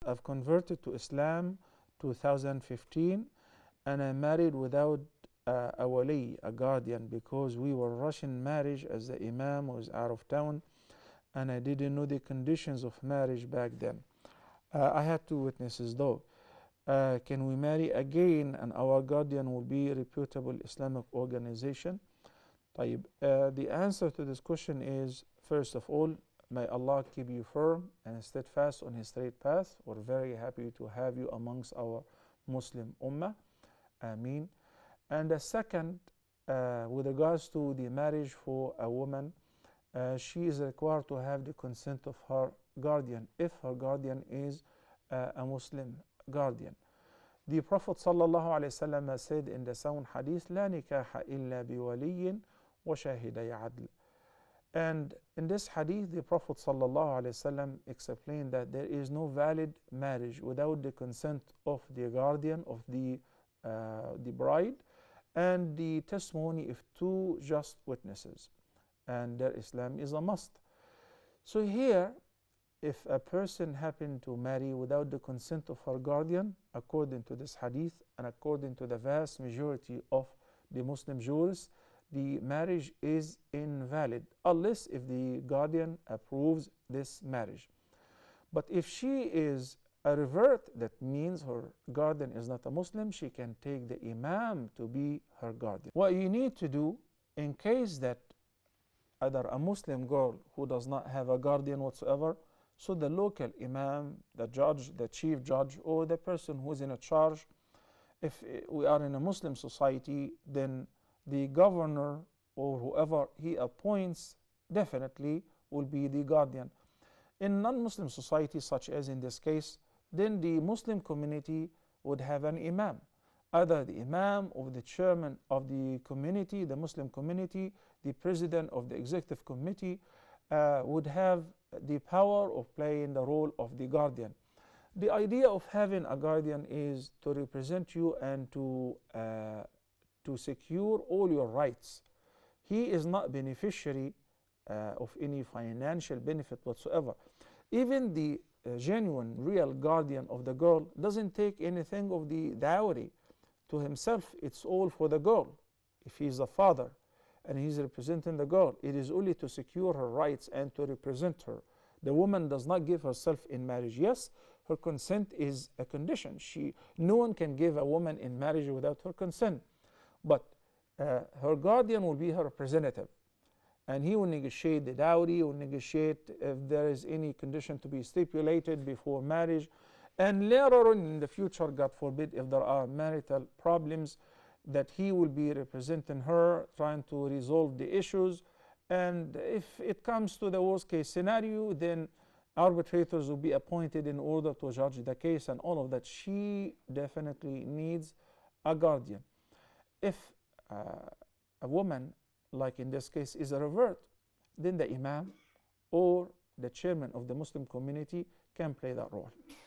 I've converted to Islam 2015, and I married without a wali, a guardian, because we were rushing marriage as the imam was out of town, and I didn't know the conditions of marriage back then. I had two witnesses though. Can we marry again and our guardian will be a reputable Islamic organization? طيب, the answer to this question is, first of all, may Allah keep you firm and steadfast on His straight path. We're very happy to have you amongst our Muslim Ummah. Ameen. And the second, with regards to the marriage for a woman, she is required to have the consent of her guardian if her guardian is a Muslim guardian. The Prophet ﷺ said in the sound hadith, لا نكاح إلا بولي وشاهدي عدل. And in this hadith, the Prophet ﷺ explained that there is no valid marriage without the consent of the guardian of the bride and the testimony of two just witnesses. And their Islam is a must. So here, if a person happened to marry without the consent of her guardian, according to this hadith and according to the vast majority of the Muslim jurists, the marriage is invalid unless if the guardian approves this marriage. But if she is a revert, that means her guardian is not a Muslim, she can take the imam to be her guardian. What you need to do in case that either a Muslim girl who does not have a guardian whatsoever, so the local imam, the judge, the chief judge, or the person who is in a charge, if we are in a Muslim society, then the governor or whoever he appoints definitely will be the guardian. In non-Muslim societies, such as in this case, then the Muslim community would have an imam. Either the imam or the chairman of the community, the Muslim community, the president of the executive committee would have the power of playing the role of the guardian. The idea of having a guardian is to represent you and to secure all your rights. He is not beneficiary of any financial benefit whatsoever. Even the genuine, real guardian of the girl doesn't take anything of the dowry to himself. It's all for the girl. If he's a father and he's representing the girl, it is only to secure her rights and to represent her. The woman does not give herself in marriage. Yes, her consent is a condition. No one can give a woman in marriage without her consent. But her guardian will be her representative, and he will negotiate the dowry, will negotiate if there is any condition to be stipulated before marriage, and later on in the future, God forbid, if there are marital problems, that he will be representing her, trying to resolve the issues. And if it comes to the worst case scenario, then arbitrators will be appointed in order to judge the case and all of that. She definitely needs a guardian. If a woman, like in this case, is a revert, then the imam or the chairman of the Muslim community can play that role.